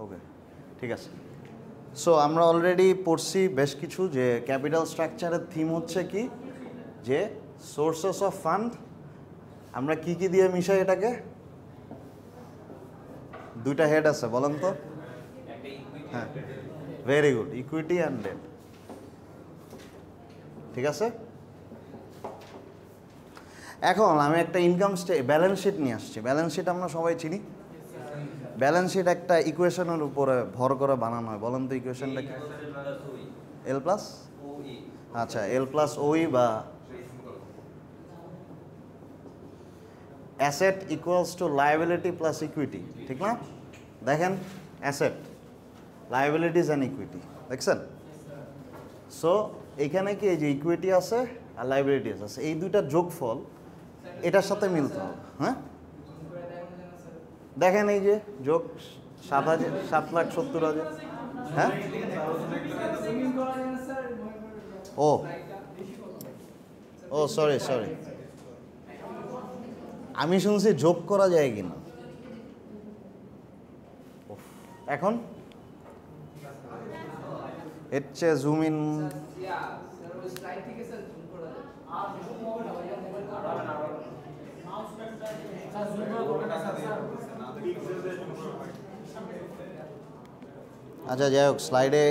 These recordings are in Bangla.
ওকে, ঠিক আছে। সো আমরা অলরেডি পড়ছি বেশ কিছু যে ক্যাপিটাল স্ট্রাকচারের থিম হচ্ছে কি, যে সোর্সেস অফ ফান্ড। আমরা কি কি দিয়ে মিশাই এটাকে? দুইটা হেড আছে, বলেন তো। হ্যাঁ, very good, equity and debt. ঠিক আছে। এখন আমি একটা ইনকাম ব্যালেন্স শিট নিয়ে আসছি। ব্যালেন্স শিট আমরা সবাই চিনি। ব্যালেন্স শিট একটা ইকুয়েশনের উপরে ভর করে বানানো হয়। বলেন তো ইকুয়েশনটা কি? এল প্লাস, আচ্ছা, এল প্লাস ওই বা asset equals to liability plus equity, ঠিক না? দেখেন, অ্যাসেট, লায়াবিলিটিস অ্যান্ড ইকুইটি, দেখছেন? সো এইখানে কি এই যে ইকুইটি আছে আর লায়াবিলিটিস আছে, এই দুইটার যোগফল এটার সাথে মিলতে হবে। হ্যাঁ, দেখেন এই যে যোগ 7,70,000। হ্যাঁ, ও ও সরি সরি, আমি শুনছি যোগ করা যায় কিনা। এখন এর চেয়ে জুম ইন, আচ্ছা যাই হোক, স্লাইডে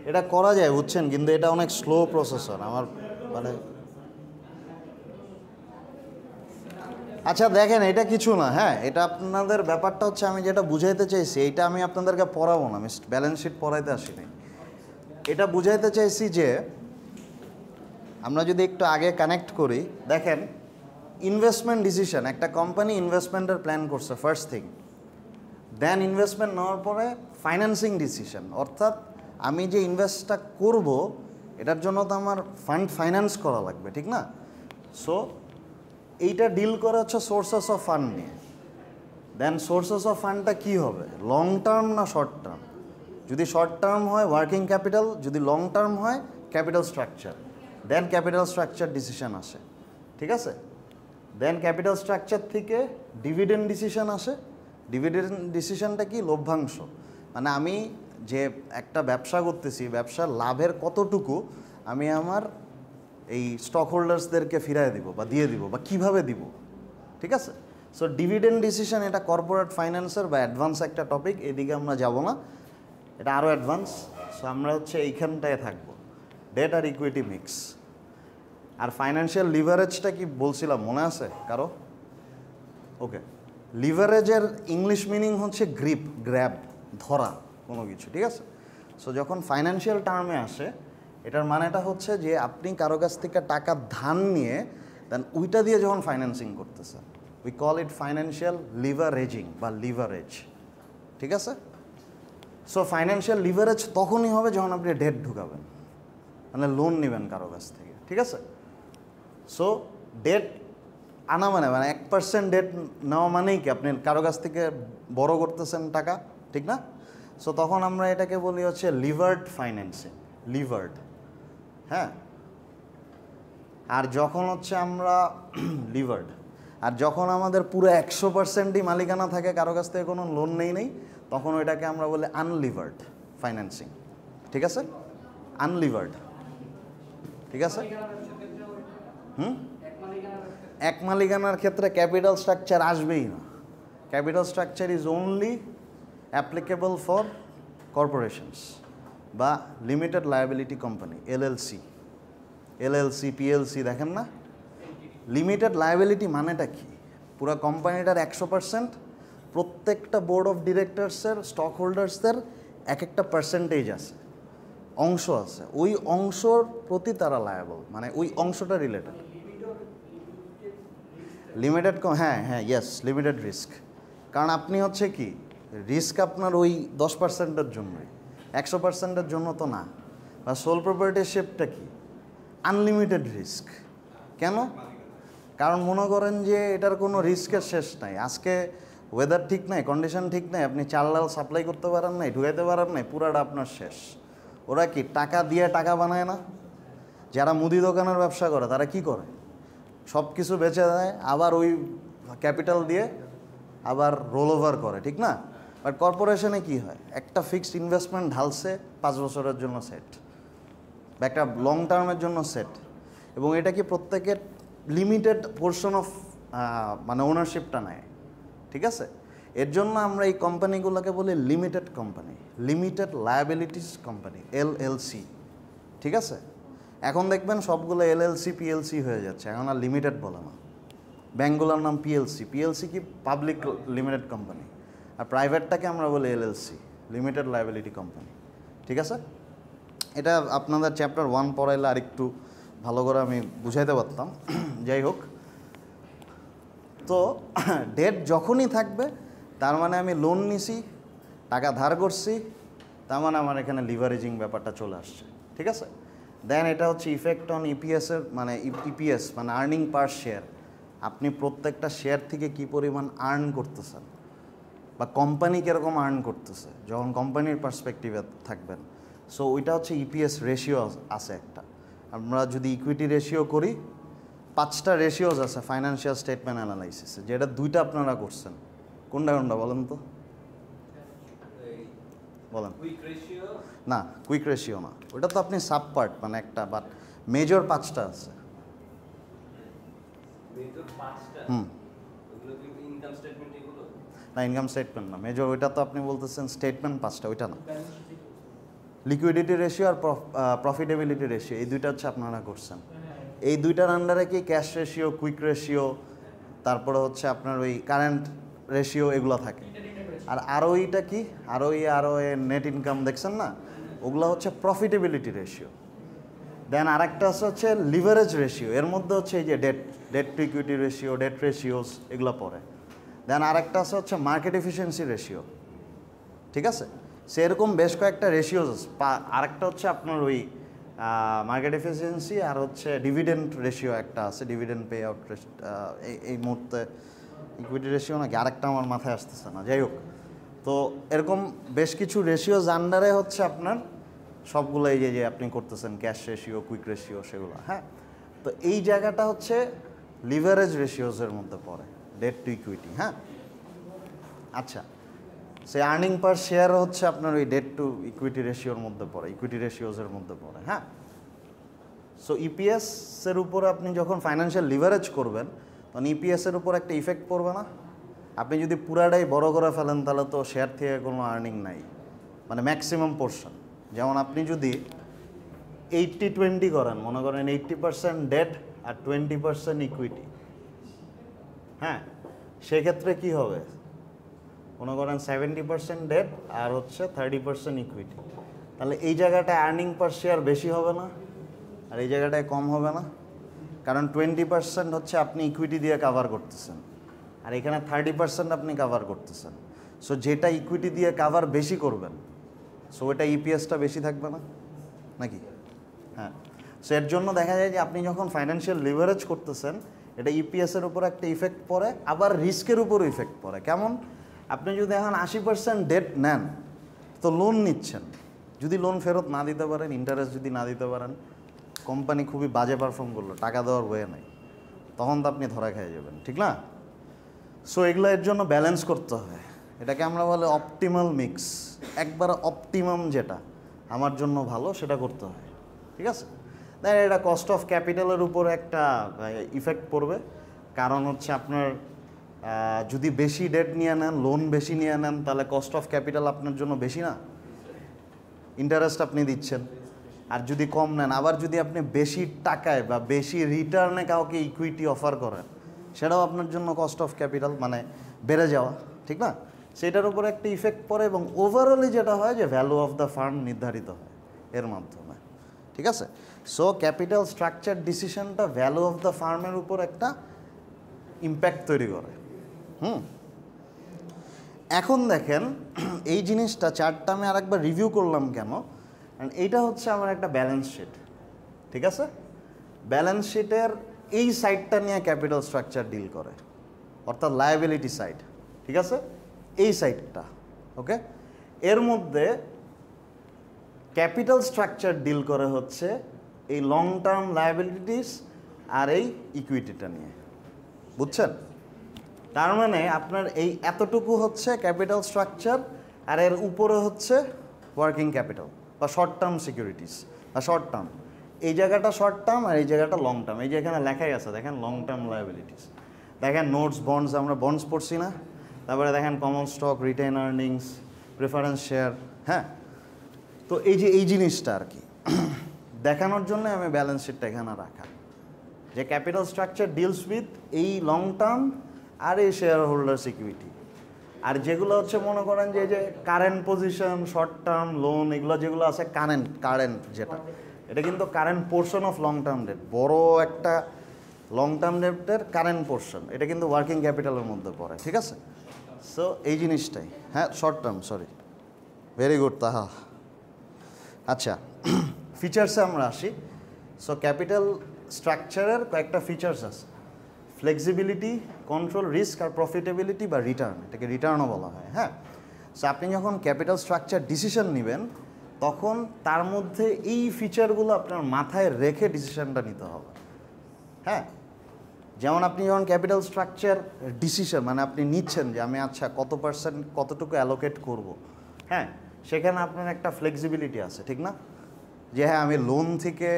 এটা করা যায় বুঝছেন, কিন্তু এটা অনেক স্লো প্রসেসর আমার, মানে আচ্ছা দেখেন, এটা কিছু না। হ্যাঁ, এটা আপনাদের ব্যাপারটা হচ্ছে, আমি যেটা বুঝাইতে চাইছি, এইটা আমি আপনাদেরকে পড়াবো না, আমি ব্যালেন্স শিট পড়াইতে আসিনি। এটা বুঝাইতে চাইছি যে আমরা যদি একটু আগে কানেক্ট করি, দেখেন ইনভেস্টমেন্ট ডিসিশন, একটা কোম্পানি ইনভেস্টমেন্টের প্ল্যান করছে ফার্স্ট থিং, দেন ইনভেস্টমেন্ট নেওয়ার পরে ফাইন্যান্সিং ডিসিশন, অর্থাৎ আমি যে ইনভেস্টটা করব এটার জন্য তো আমার ফান্ড ফাইন্যান্স করা লাগবে, ঠিক না? সো এইটা ডিল করে হচ্ছে সোর্সেস অফ ফান্ড নিয়ে। দেন সোর্সেস অফ ফান্ডটা কী হবে, লং টার্ম না শর্ট টার্ম? যদি শর্ট টার্ম হয় ওয়ার্কিং ক্যাপিটাল, যদি লং টার্ম হয় ক্যাপিটাল স্ট্রাকচার। দেন ক্যাপিটাল স্ট্রাকচার ডিসিশন আসে, ঠিক আছে? দেন ক্যাপিটাল স্ট্রাকচার থেকে ডিভিডেন্ড ডিসিশন আসে। ডিভিডেন্ড ডিসিশনটা কি, লভ্যাংশ, মানে আমি যে একটা ব্যবসা করতেছি, ব্যবসার লাভের কতটুকু আমি আমার এই স্টক হোল্ডার্সদেরকে ফিরাই দিব বা দিয়ে দিব, বা কিভাবে দিব, ঠিক আছে? সো ডিভিডেন্ড ডিসিশন, এটা কর্পোরেট ফাইন্যান্সের বা অ্যাডভান্স একটা টপিক, এদিকে আমরা যাব না, এটা আরও অ্যাডভান্স। সো আমরা হচ্ছে এইখানটায় থাকবো, ডেট আর ইকুইটি মিক্স। আর ফাইন্যান্সিয়াল লিভারেজটা কি বলছিলাম, মনে আছে কারো? ওকে, লিভারেজের ইংলিশ মিনিং হচ্ছে গ্র্যাব, ধরা কোনো কিছু, ঠিক আছে? সো যখন ফাইন্যান্সিয়াল টার্মে আসে, এটার মানেটা হচ্ছে যে আপনি কারো কাছ থেকে টাকা ধার নিয়ে দেন ওইটা দিয়ে যখন ফাইন্যান্সিং করতেছেন, we call it financial leveraging বা লিভারেজ, ঠিক আছে? সো ফাইন্যান্সিয়াল লিভারেজ তখনই হবে যখন আপনি ডেট ঢুকাবেন, মানে লোন নেবেন কারো কাছ থেকে, ঠিক আছে? সো ডেট আনা মানে 1% ডেট নেওয়া মানেই কি আপনি কারো কাছ থেকে বড় করতেছেন টাকা, ঠিক না? সো তখন আমরা এটাকে বলি হচ্ছে লিভার্ড ফাইন্যান্সিং, লিভার্ড। হ্যাঁ, আর যখন হচ্ছে আমরা লিভার্ড, আর যখন আমাদের পুরো 100%ই মালিকানা থাকে, কারো কাছ থেকে কোনো লোন নেই, তখন ওইটাকে আমরা বলি আনলিভার্ড ফাইন্যান্সিং, ঠিক আছে? আনলিভার্ড, ঠিক আছে? এক মালিকানার ক্ষেত্রে ক্যাপিটাল স্ট্রাকচার আসবেই না। Capital structure is only applicable for corporations বা limited liability company, LLC, PLC, দেখেন না? লিমিটেড লায়াবিলিটি মানেটা কি, পুরো কোম্পানিটার 100%, প্রত্যেকটা বোর্ড অফ ডিরেক্টরসের, স্টক হোল্ডার্সদের একটা পার্সেন্টেজ আছে, অংশ আছে, ওই অংশর প্রতি তারা লায়াবল, মানে ওই অংশটা রিলেটেড। লিমিটেড, হ্যাঁ হ্যাঁ, ইয়েস, লিমিটেড রিস্ক। কারণ আপনি হচ্ছে কি, রিস্ক আপনার ওই 10%-এর জন্যই, 100%-এর জন্য তো না। বা সোল প্রপার্টিশিপটা কি, আনলিমিটেড রিস্ক। কেন? কারণ মনে করেন যে এটার কোনো রিস্কের শেষ নাই। আজকে ওয়েদার ঠিক নাই, কন্ডিশন ঠিক নাই, আপনি চাল ডাল সাপ্লাই করতে পারেন নাই, ঢুকাইতে পারেন নাই, পুরাটা আপনার শেষ। ওরা কি টাকা দিয়ে টাকা বানায় না? যারা মুদি দোকানের ব্যবসা করে তারা কি করে, সব কিছু বেচে দেয়, আবার ওই ক্যাপিটাল দিয়ে আবার রোল ওভার করে, ঠিক না? বাট কর্পোরেশনে কি হয়, একটা ফিক্সড ইনভেস্টমেন্ট ঢালছে 5 বছরের জন্য সেট, বা একটা লং টার্মের জন্য সেট, এবং এটা কি প্রত্যেকের লিমিটেড পোর্শন অফ মানে ওনারশিপটা নেয়, ঠিক আছে? এর জন্য আমরা এই কোম্পানিগুলোকে বলি limited company, limited liabilities company, LLC, ঠিক আছে? এখন দেখবেন সবগুলো এলএলসি পিএলসি হয়ে যাচ্ছে, এখন আর লিমিটেড বলে না। ব্যাঙ্কগুলোর নাম পিএলসি, পিএলসি কি পাবলিক লিমিটেড কোম্পানি, আর প্রাইভেটটাকে আমরা বলি এলএলসি, লিমিটেড লায়াবিলিটি কোম্পানি, ঠিক আছে? এটা আপনাদের চ্যাপ্টার 1 পড়াইলে আরেকটু ভালো করে আমি বুঝাইতে পারতাম। যাই হোক, তো ডেট যখনই থাকবে তার মানে আমি লোন নিছি, টাকা ধার করছি, তার মানে আমার এখানে লিভারেজিং ব্যাপারটা চলে আসছে, ঠিক আছে? দেন এটা হচ্ছে ইফেক্ট অন ইপিএসের, মানে ইপিএস মানে আর্নিং পার শেয়ার। আপনি প্রত্যেকটা শেয়ার থেকে কি পরিমাণ আর্ন করতেছেন, বা কোম্পানি কীরকম আর্ন করতেছে যখন কোম্পানির পার্সপেক্টিভে থাকবেন। সো ওইটা হচ্ছে ইপিএস রেশিও আছে একটা। আমরা যদি ইকুইটি রেশিও করি, 5টা রেশিওজ আছে ফাইন্যান্সিয়াল স্টেটমেন্ট অ্যানালাইসিসে, যেটা 2টা আপনারা করছেন। কোনটা কোনটা বলেন তো, বলেন। না, কুইক রেশিও না, ওটা তো আপনি সাব পার্ট মানে একটা, বাট মেজর 5টা আছে। না, ইনকাম স্টেটমেন্ট না, মেজর ওইটা তো আপনি বলতেছেন স্টেটমেন্ট 5টা, ওইটা না। লিকুইডিটি রেশিও আর প্রফিটেবিলিটি রেশিও, এই 2টা হচ্ছে আপনারা করছেন। এই 2টার আন্ডারে কি ক্যাশ রেশিও, কুইক রেশিও, তারপরে হচ্ছে আপনার ওই কারেন্ট রেশিও, এগুলো থাকে। আর আরওইটা কি, আরওএ নেট ইনকাম দেখছেন না, ওগুলো হচ্ছে প্রফিটেবিলিটি রেশিও। দেন আরেকটা হচ্ছে লিভারেজ রেশিও, এর মধ্যে হচ্ছে এই যে debt to equity ratio, debt ratios, এগুলো পড়ে। দেন আরেকটা হচ্ছে মার্কেট এফিসিয়েন্সি রেশিও, ঠিক আছে? সেরকম বেশ কয়েকটা রেশিওস আছে। আরেকটা হচ্ছে আপনার ওই মার্কেট এফিসিয়েন্সি, আর হচ্ছে ডিভিডেন্ড রেশিও একটা আছে, ডিভিডেন্ড পে আউট। এই মুহূর্তে ইকুইটি রেশিও নাকি আরেকটা আমার মাথায় আসতেছে না, যাই হোক। তো এরকম বেশ কিছু রেশিওজ আন্ডারে হচ্ছে আপনার সবগুলো এই যে আপনি করতেছেন ক্যাশ রেশিও, কুইক রেশিও, সেগুলো। হ্যাঁ, তো এই জায়গাটা হচ্ছে লিভারেজ রেশিওজের মধ্যে পড়ে, ডেট টু ইকুইটি। হ্যাঁ, আচ্ছা, সে আর্নিং পার শেয়ার হচ্ছে আপনার ওই ডেট টু ইকুইটি রেশিওর মধ্যে পড়ে, ইকুইটি রেশিওজের মধ্যে পড়ে। হ্যাঁ, সো ইপিএসের উপরে আপনি যখন ফাইন্যান্সিয়াল লিভারেজ করবেন, তখন ইপিএসের উপর একটা ইফেক্ট পড়বে না? আপনি যদি পুরাটাই বড় করে ফেলেন তাহলে তো শেয়ার থেকে কোনো আর্নিং নাই, মানে ম্যাক্সিমাম পোর্শন। যেমন আপনি যদি 80-20 করেন, মনে করেন 80% ডেট আর 20% ইকুইটি। হ্যাঁ, সেক্ষেত্রে কি হবে, মনে করেন 70% ডেট আর হচ্ছে 30% ইকুইটি। তাহলে এই জায়গাটায় আর্নিং পার শেয়ার বেশি হবে না, আর এই জায়গাটায় কম হবে না? কারণ 20% হচ্ছে আপনি ইকুইটি দিয়ে কাভার করতেছেন, আর এখানে 30% আপনি কাভার করতেছেন। সো যেটা ইকুইটি দিয়ে কাভার বেশি করবেন, সো ওইটা ইপিএসটা বেশি থাকবে না নাকি? হ্যাঁ, সো এর জন্য দেখা যায় যে আপনি যখন ফাইন্যান্সিয়াল লিভারেজ করতেছেন, এটা ইপিএসের উপর একটা ইফেক্ট পড়ে, আবার রিস্কের উপরও ইফেক্ট পড়ে। কেমন? আপনি যদি এখন 80% ডেট নেন, তো লোন নিচ্ছেন, যদি লোন ফেরত না দিতে পারেন, ইন্টারেস্ট যদি না দিতে পারেন, কোম্পানি খুবই বাজে পারফর্ম করলো, টাকা দেওয়ার ওয়ে নাই, তখন তো আপনি ধরা খেয়ে যাবেন, ঠিক না? সো এগুলো এর জন্য ব্যালেন্স করতে হয়, এটাকে আমরা বলে অপটিমাল মিক্স। একবার অপটিমাম যেটা আমার জন্য ভালো সেটা করতে হয়, ঠিক আছে? দেন এটা কস্ট অফ ক্যাপিটালের উপর একটা ইফেক্ট পড়বে, কারণ হচ্ছে আপনার যদি বেশি ডেট নিয়ে নেন, লোন বেশি নিয়ে নেন, তাহলে কস্ট অফ ক্যাপিটাল আপনার জন্য বেশি না, ইন্টারেস্ট আপনি দিচ্ছেন। আর যদি কম নেন, আবার যদি আপনি বেশি টাকায় বা বেশি রিটার্নে কাউকে ইকুইটি অফার করেন, সেটাও আপনার জন্য কস্ট অফ ক্যাপিটাল মানে বেড়ে যাওয়া, ঠিক না? সেটার উপর একটা ইফেক্ট পড়ে, এবং ওভারঅলি যেটা হয় যে ভ্যালু অফ দ্য ফার্ম নির্ধারিত হয় এর মাধ্যমে, ঠিক আছে? সো ক্যাপিটাল স্ট্রাকচার ডিসিশনটা ভ্যালু অফ দ্য ফার্মের উপর একটা ইম্প্যাক্ট তৈরি করে। এখন দেখেন এই জিনিসটা চার্টটা আমি আরেকবার রিভিউ করলাম কেন, কারণ এইটা হচ্ছে আমার একটা ব্যালেন্স শিট, ঠিক আছে? ব্যালেন্স শিটের এই সাইডটা নিয়ে ক্যাপিটাল স্ট্রাকচার ডিল করে, অর্থাৎ লায়াবিলিটি সাইড, ঠিক আছে? এই সাইডটা, ওকে? এর মধ্যে ক্যাপিটাল স্ট্রাকচার ডিল করে হচ্ছে এই লং টার্ম লায়াবিলিটিস আর এই ইকুইটিটা নিয়ে, বুঝছেন? তার মানে আপনার এই এতটুকু হচ্ছে ক্যাপিটাল স্ট্রাকচার, আর এর উপরে হচ্ছে ওয়ার্কিং ক্যাপিটাল বা শর্ট টার্ম সিকিউরিটিস বা শর্ট টার্ম। এই জায়গাটা শর্ট টার্ম আর এই জায়গাটা লং টার্ম। এই যে এখানে লেখাই আছে দেখেন লং টার্ম লায়াবিলিটিস, দেখেন নোটস বন্ডস, আমরা বন্ডস পড়ছি না, তারপরে দেখেন common stock, written earnings, preference share. হ্যাঁ, তো এই যে এই জিনিসটা আর কি দেখানোর জন্য আমি ব্যালেন্স শিটটা এখানে রাখা, যে ক্যাপিটাল স্ট্রাকচার ডিলস উইথ এই লং টার্ম আর এই শেয়ার হোল্ডার সিকিউরিটি। আর যেগুলো হচ্ছে মনে করেন যে যে current position, short term loan, এগুলো যেগুলো আছে কারেন্ট যেটা, এটা কিন্তু current portion of long term debt, বড় একটা লং টার্ম ডেটের কারেন্ট পোর্শন, এটা কিন্তু ওয়ার্কিং ক্যাপিটালের মধ্যে পড়ে। ঠিক আছে, সো এই জিনিসটাই। হ্যাঁ, short term, sorry, very good তাহা। আচ্ছা, ফিচার্সে আমরা আসি। সো ক্যাপিটাল স্ট্রাকচারের কয়েকটা ফিচার্স আছে, ফ্লেক্সিবিলিটি, কন্ট্রোল, রিস্ক আর প্রফিটেবিলিটি বা রিটার্ন, এটাকে রিটার্নও বলা হয়। হ্যাঁ, সো আপনি যখন ক্যাপিটাল স্ট্রাকচার ডিসিশন নেবেন তখন তার মধ্যে এই ফিচারগুলো আপনার মাথায় রেখে ডিসিশনটা নিতে হবে। হ্যাঁ, যেমন আপনি যখন ক্যাপিটাল স্ট্রাকচার ডিসিশন মানে আপনি নিচ্ছেন যে আমি আচ্ছা কত পার্সেন্ট কতটুকু অ্যালোকেট করব, হ্যাঁ, সেখানে আপনার একটা ফ্লেক্সিবিলিটি আছে, ঠিক না? যে হ্যাঁ আমি লোন থেকে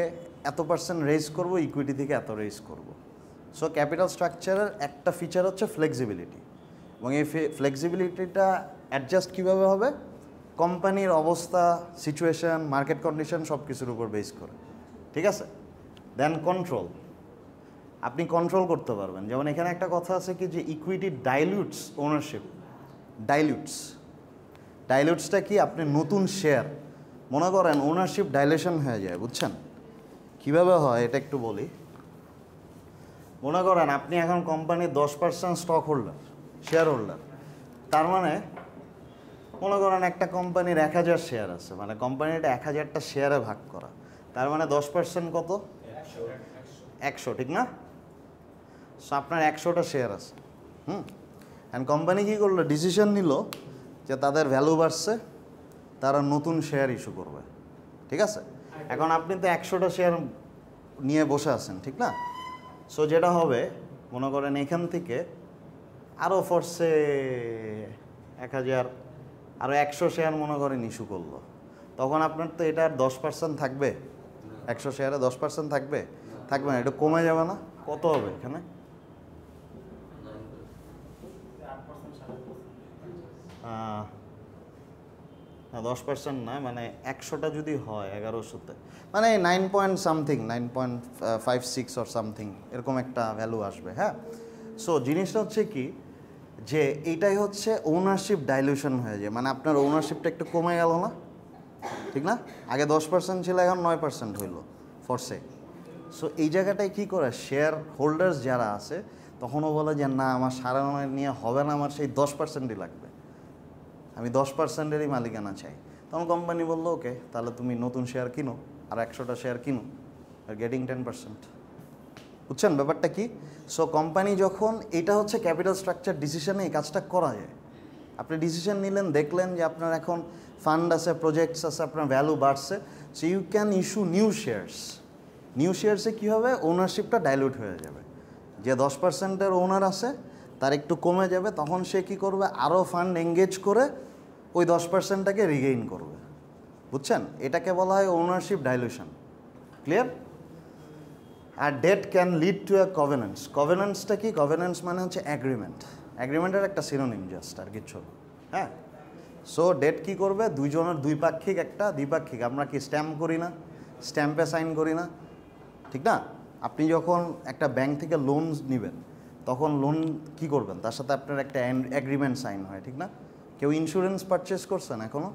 এত পার্সেন্ট রেজ করব, ইকুইটি থেকে এত রেজ করব। সো ক্যাপিটাল স্ট্রাকচারের একটা ফিচার হচ্ছে ফ্লেক্সিবিলিটি, এবং এই ফ্লেক্সিবিলিটিটা অ্যাডজাস্ট কীভাবে হবে? কোম্পানির অবস্থা, সিচুয়েশন, মার্কেট কন্ডিশন সব কিছুর উপর বেস করে। ঠিক আছে, দেন কন্ট্রোল, আপনি কন্ট্রোল করতে পারবেন। যেমন এখানে একটা কথা আছে কি যে ইকুইটি ডাইলিউটস ওনারশিপ। ডাইলিউটসটা কি? আপনি নতুন শেয়ার, মনে করেন ওনারশিপ ডাইলেশন হয়ে যায়, বুঝছেন কীভাবে হয় এটা একটু বলি। মনে করেন আপনি এখন কোম্পানির 10% স্টক হোল্ডার, শেয়ার হোল্ডার, তার মানে মনে করেন একটা কোম্পানির 1000 শেয়ার আছে, মানে কোম্পানিটা 1000টা শেয়ারে ভাগ করা, তার মানে 10% কত? 100, ঠিক না? সো আপনার 100টা শেয়ার আছে। অ্যান্ড কোম্পানি কী করলো? ডিসিশন নিল যে তাদের ভ্যালু বাড়ছে, তারা নতুন শেয়ার ইস্যু করবে। ঠিক আছে, এখন আপনি তো 100টা শেয়ার নিয়ে বসে আছেন, ঠিক না? সো যেটা হবে মনে করেন এখান থেকে আরও ফোর্সে 1000 আরও 100 শেয়ার মনে করেন ইস্যু করলো, তখন আপনার তো এটার 10% থাকবে, 100 শেয়ারে 10% থাকবে না, এটা কমে যাবে না? কত হবে এখানে? না 10% না, মানে 100টা যদি হয় 1100-তে, মানে 9.56 অর সামথিং এরকম একটা ভ্যালু আসবে। হ্যাঁ, সো জিনিসটা হচ্ছে কি যে এইটাই হচ্ছে ওনারশিপ ডাইলিউশন হয়ে যায়, মানে আপনার ওনারশিপটা একটু কমে গেল না, ঠিক না? আগে 10% ছিল, এখন 9% হইল ফরসে। সো এই জায়গাটায় কী করে শেয়ার হোল্ডার্স যারা আছে তখনও বলে যে না আমার 9.5 নিয়ে হবে না, আমার সেই 10%ই লাগবে, আমি 10%-এরই মালিকানা চাই। তখন কোম্পানি বললো ওকে, তাহলে তুমি নতুন শেয়ার কিনো, আর 100টা শেয়ার কিনো, আর গেটিং 10%। বুঝছেন ব্যাপারটা কি? সো কোম্পানি যখন, এটা হচ্ছে ক্যাপিটাল স্ট্রাকচার ডিসিশনে এই কাজটা করা যায়। আপনি ডিসিশন নিলেন, দেখলেন যে আপনার এখন ফান্ড আছে, প্রজেক্টস আছে, আপনার ভ্যালু বাড়ছে, so you can issue new shares. নিউ শেয়ার্সে কী হবে? ওনারশিপটা ডাইলুট হয়ে যাবে, যে 10%-এর ওনার আছে তার একটু কমে যাবে, তখন সে কী করবে? আরও ফান্ড এঙ্গেজ করে ওই 10%টাকে রিগেইন করবে। বুঝছেন, এটাকে বলা হয় ওনারশিপ ডাইলুশন। ক্লিয়ার? আর debt can lead to a covenants. কভেনেন্সটা কি? কভেনেন্স মানে হচ্ছে অ্যাগ্রিমেন্ট, অ্যাগ্রিমেন্টের একটা সিনোনিম জাস্ট, আর কিছু। হ্যাঁ, সো ডেট কী করবে? দুইজনের দ্বিপাক্ষিক, একটা দ্বিপাক্ষিক। আমরা কি স্ট্যাম্প করি না? স্ট্যাম্পে সাইন করি না, ঠিক না? আপনি যখন একটা ব্যাংক থেকে লোন নেবেন তখন লোন কি করবেন? তার সাথে আপনার একটা অ্যাগ্রিমেন্ট সাইন হয়, ঠিক না? কেউ ইন্স্যুরেন্স পারচেস করছেন এখনও?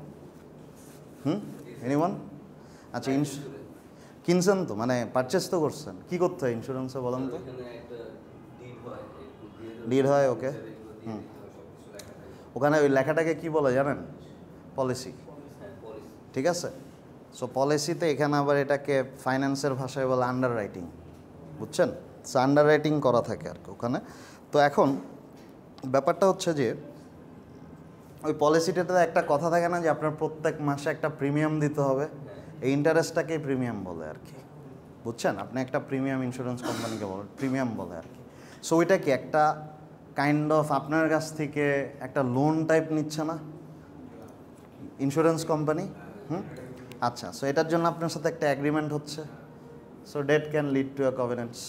এনিওয়ান? আচ্ছা, কিনছেন তো, মানে পারচেস তো করছেন, কি করতে হয় ইন্স্যুরেন্সে বলেন তো? ডিড হয়, ওকে। ওখানে ওই লেখাটাকে কি বলে জানেন? পলিসি। ঠিক আছে, সো পলিসিতে এখানে আবার এটাকে ফাইন্যান্সের ভাষায় বলে আন্ডার রাইটিং। বুঝছেন, সো আন্ডার রাইটিং করা থাকে আর কি ওখানে। তো এখন ব্যাপারটা হচ্ছে যে ওই পলিসিটাতে একটা কথা থাকে না যে আপনার প্রত্যেক মাসে একটা প্রিমিয়াম দিতে হবে, এই ইন্টারেস্টটাকেই প্রিমিয়াম বলে আর কি। বুঝছেন, আপনি একটা প্রিমিয়াম ইন্স্যুরেন্স কোম্পানিকে বলেন, প্রিমিয়াম বলে আর কি। সো ওইটা কি একটা কাইন্ড অফ আপনার কাছ থেকে একটা লোন টাইপ নিচ্ছে না ইন্স্যুরেন্স কোম্পানি? আচ্ছা, সো এটার জন্য আপনার সাথে একটা অ্যাগ্রিমেন্ট হচ্ছে। So debt can lead to a covenants.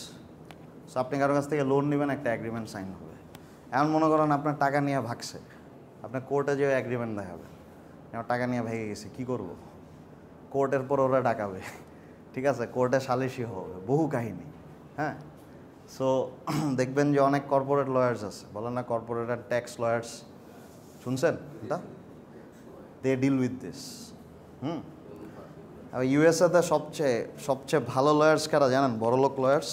So আপনি কারোর কাছ থেকে লোন নেবেন, একটা অ্যাগ্রিমেন্ট সাইন হবে। এমন মনে করেন আপনার টাকা নিয়ে ভাগছে, আপনার কোর্টে যে অ্যাগ্রিমেন্ট দেখাবেন, আমার টাকা নিয়ে ভেঙে গেছে, কী করবো? কোর্টের পর ওরা ডাকাবে, ঠিক আছে, কোর্টে সালিশি হবে, বহু কাহিনী। হ্যাঁ, সো দেখবেন যে অনেক কর্পোরেট লয়ার্স আছে, বলেন না কর্পোরেট আর ট্যাক্স লয়ার্স, শুনছেন এটা? They deal with this. আর ইউএসএতে সবচেয়ে ভালো লয়ার্স কারা জানেন? বড়লোক লয়ার্স?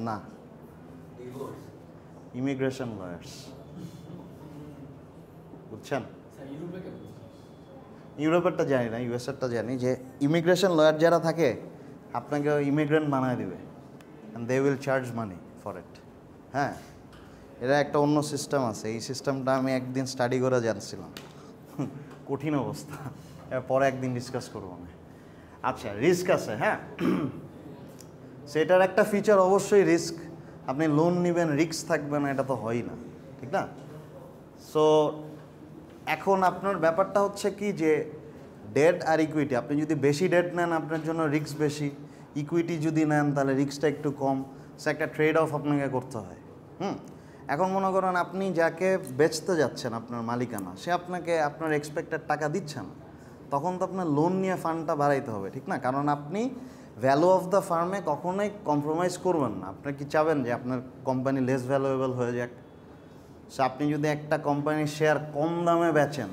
না, ইমিগ্রেশন লয়ার্স, বুঝছেন? ইউরোপেরটা জানি না, ইউএসএরটা জানি যে ইমিগ্রেশন লয়ার যারা থাকে আপনাকে ইমিগ্রেন্ট বানায় দিবে, and they will charge money for it. হ্যাঁ, এটা একটা অন্য সিস্টেম আছে, এই সিস্টেমটা আমি একদিন স্টাডি করে জানছিলাম, কঠিন অবস্থা, পরে একদিন ডিসকাস করবো আমি। আচ্ছা, রিস্ক আছে, হ্যাঁ, সেটার একটা ফিচার অবশ্যই রিস্ক। আপনি লোন নেবেন, রিস্ক থাকবে না, এটা তো হয়ই না, ঠিক না? সো এখন আপনার ব্যাপারটা হচ্ছে কি যে ডেট আর ইকুইটি, আপনি যদি বেশি ডেট নেন আপনার জন্য রিস্ক বেশি, ইকুইটি যদি নেন তাহলে রিস্কটা একটু কম। সে একটা ট্রেড অফ আপনাকে করতে হয়। এখন মনে করেন আপনি যাকে বেচতে যাচ্ছেন আপনার মালিকানা, সে আপনাকে আপনার এক্সপেক্টেড টাকা দিচ্ছে না, তখন তো আপনার লোন নিয়ে ফান্ডটা বাড়াইতে হবে, ঠিক না? কারণ আপনি ভ্যালু অফ দ্য ফার্মে কখনোই কম্প্রোমাইজ করবেন না। আপনি কি চাবেন যে আপনার কোম্পানি লেস ভ্যালুয়েবল হয়ে যাক? সো আপনি যদি একটা কোম্পানির শেয়ার কম দামে বেচেন,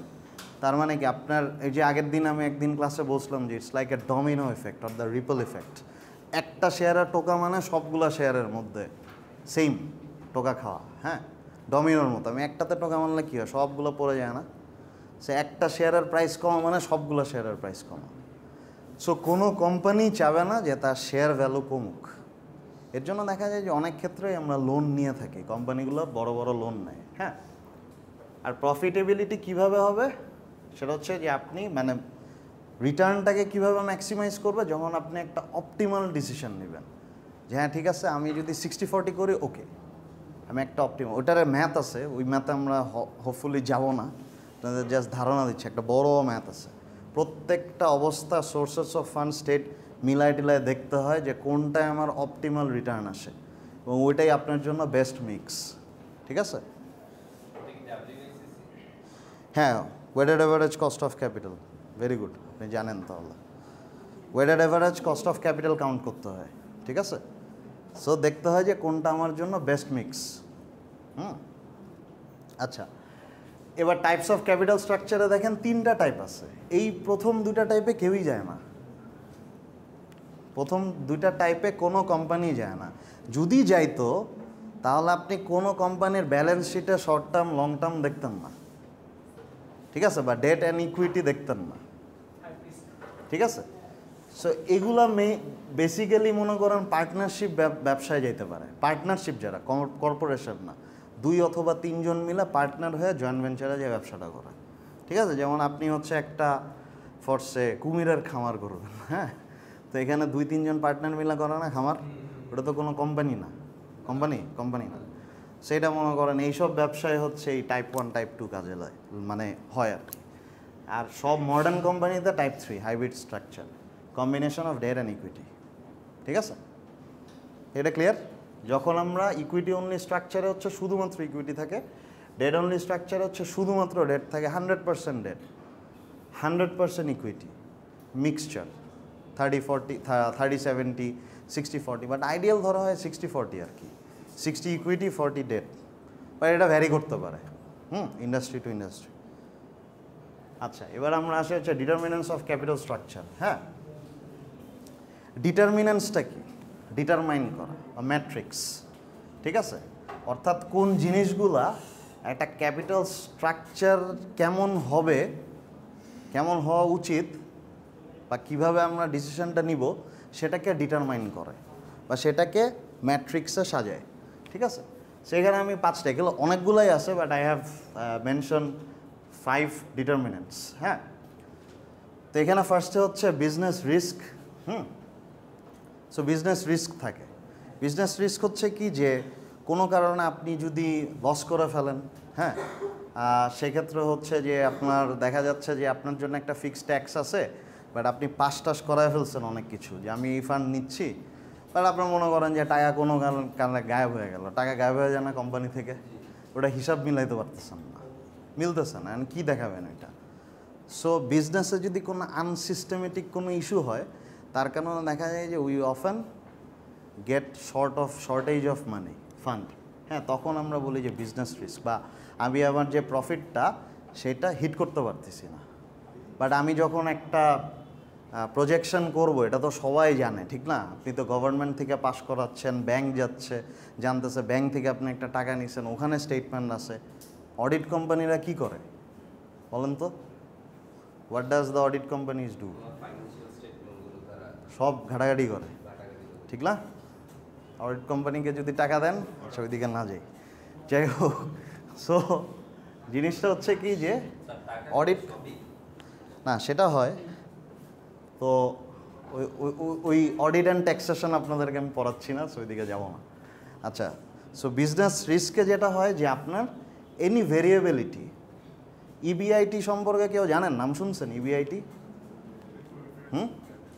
তার মানে কি আপনার, এই যে আগের দিন আমি একদিন ক্লাসে বসলাম যে it's like a domino effect or the ripple effect. একটা শেয়ারের টোকা মানে সবগুলো শেয়ারের মধ্যে সেম টোকা খাওয়া। হ্যাঁ, ডমিনোর মতো। আমি একটাতে টোকা মানলে কী হয়, সবগুলো পড়ে যায় না? সে একটা শেয়ারের প্রাইস কমা মানে সবগুলো শেয়ারের প্রাইস কমা। সো কোনো কোম্পানি চাবে না যে তার শেয়ার ভ্যালু কমুক। এর জন্য দেখা যায় যে অনেক ক্ষেত্রেই আমরা লোন নিয়ে থাকি, কোম্পানিগুলো বড় বড় লোন নেয়। হ্যাঁ, আর প্রফিটেবিলিটি কিভাবে হবে সেটা হচ্ছে যে আপনি মানে রিটার্নটাকে কীভাবে ম্যাক্সিমাইজ করবে, যখন আপনি একটা অপটিমাল ডিসিশন নেবেন যে হ্যাঁ ঠিক আছে আমি যদি 60-40 করি, ওকে, আমি একটা অপটিমাল, ওটার ম্যাথ আছে, ওই ম্যাথে আমরা হোপফুলি যাব না, আপনাদের জাস্ট ধারণা দিচ্ছে, একটা বড় ম্যাথ আছে। প্রত্যেকটা অবস্থা, সোর্সেস অফ ফান্ড, স্টেট মিলায় টিলায় দেখতে হয় যে কোনটায় আমার অপটিমাল রিটার্ন আসে, এবং ওইটাই আপনার জন্য বেস্ট মিক্স। ঠিক আছে? হ্যাঁ, weighted average cost of capital, very good, আপনি জানেন তাহলে। Weighted average cost of capital count করতে হয়, ঠিক আছে? সো দেখতে হয় যে কোনটা আমার জন্য বেস্ট মিক্স। আচ্ছা, এবার টাইপস অফ ক্যাপিটাল স্ট্রাকচারে দেখেন 3টা টাইপ আছে। এই প্রথম 2টা টাইপে কেউই যায় না, প্রথম 2টা টাইপে কোনো কোম্পানি যায় না। যদি যাইতো তাহলে আপনি কোনো কোম্পানির ব্যালেন্স শিটে শর্ট টার্ম লং টার্ম দেখতেন না, ঠিক আছে, বা ডেট অ্যান্ড ইকুইটি দেখতেন না, ঠিক আছে? সো এগুলা বেসিক্যালি মনে করেন পার্টনারশিপ ব্যবসায় যেতে পারে। পার্টনারশিপ যারা, কর্পোরেশন না, 2 অথবা 3 জন মিলে পার্টনার হয়ে জয়েন্ট ভেঞ্চারে যে ব্যবসাটা করে, ঠিক আছে? যেমন আপনি হচ্ছে একটা ফরসে কুমিরের খামার করবেন, হ্যাঁ, তো এখানে 2-3 জন পার্টনার মিলে করে না খামার, ওটা তো কোনো কোম্পানি না, কোম্পানি না। সেটা মনে করেন এইসব ব্যবসায় হচ্ছে এই টাইপ 1 টাইপ 2 কাজে লাগে, মানে হয় আর কি। আর সব মডার্ন কোম্পানিতে type 3 hybrid structure, combination of debt and equity, ঠিক আছে? এটা ক্লিয়ার? যখন আমরা ইকুইটি অনলি স্ট্রাকচারে হচ্ছে শুধুমাত্র ইকুইটি থাকে, ডেট অনলি স্ট্রাকচারে হচ্ছে শুধুমাত্র ডেট থাকে, 100% debt, 100% equity, mixture 30-40, 30-70, 60-40, but ideal ধরা হয় 60-40 আর কি, 60 ইকুইটি 40 ডেট, বাট এটা ভ্যারি করতে পারে ইন্ডাস্ট্রি টু ইন্ডাস্ট্রি। আচ্ছা, এবার আমরা আসি হচ্ছে ডিটারমিনেন্টস অফ ক্যাপিটাল স্ট্রাকচার। হ্যাঁ, ডিটারমিনেন্টসটা কি? ডিটারমাইন করা, ম্যাট্রিক্স, ঠিক আছে? অর্থাৎ কোন জিনিসগুলা একটা ক্যাপিটাল স্ট্রাকচার কেমন হবে, কেমন হওয়া উচিত, বা কিভাবে আমরা ডিসিশনটা নিব সেটাকে ডিটারমাইন করে, বা সেটাকে ম্যাট্রিক্সে সাজায়, ঠিক আছে? সেখানে আমি 5টা, এগুলো অনেকগুলাই আছে, but I have mention 5 determinants. হ্যাঁ, তো এখানে ফার্স্টে হচ্ছে business risk. So business risk থাকে। বিজনেস রিস্ক হচ্ছে কি যে কোনো কারণে আপনি যদি লস করে ফেলেন, হ্যাঁ, সেক্ষেত্রে হচ্ছে যে আপনার দেখা যাচ্ছে যে আপনার জন্য একটা ফিক্সড ট্যাক্স আছে, বাট আপনি পাস টাস করায় ফেলছেন অনেক কিছু, যে আমি এই ফান্ড নিচ্ছি, বাট আপনার মনে করেন যে টাকা কোনো কারণে গায়েব হয়ে গেল, টাকা গায়েব হয়ে যায় না কোম্পানি থেকে, ওটা হিসাব মিলাইতে পারতেছেন না, মিলতেছে না, কী দেখাবেন এটা? সো বিজনেসে যদি কোনো আনসিস্টেমেটিক কোনো ইস্যু হয়, তার কারণে দেখা যায় যে we often get shortage of money fund, হ্যাঁ, তখন আমরা বলি যে বিজনেস রিস্ক, বা আমি আমার যে প্রফিটটা সেটা হিট করতে পারতেছি না। বাট আমি যখন একটা প্রজেকশন করব, এটা তো সবাই জানে, ঠিক না? আপনি তো গভর্নমেন্ট থেকে পাস করাচ্ছেন, ব্যাংক যাচ্ছে, জানতেছে ব্যাংক থেকে আপনি একটা টাকা নিছেন, ওখানে স্টেটমেন্ট আছে। অডিট কোম্পানিরা কি করে বলেন তো? What does the audit companies do? সব ঘাটাঘাটি করে, ঠিক না? অডিট কোম্পানিকে যদি টাকা দেন, আচ্ছা ওইদিকে না যাই, যাই হোক। সো জিনিসটা হচ্ছে কি যে অডিট না, সেটা হয় তো ওই অডিট অ্যান্ড ট্যাক্সেশন আপনাদেরকে আমি পড়াচ্ছি না, সো ওইদিকে যাবো না। আচ্ছা, সো বিজনেস রিস্কে যেটা হয় যে আপনার এনি ভেরিয়েবিলিটি, ইবিআইটি সম্পর্কে কেউ জানেন? নাম শুনছেন ইবিআইটি?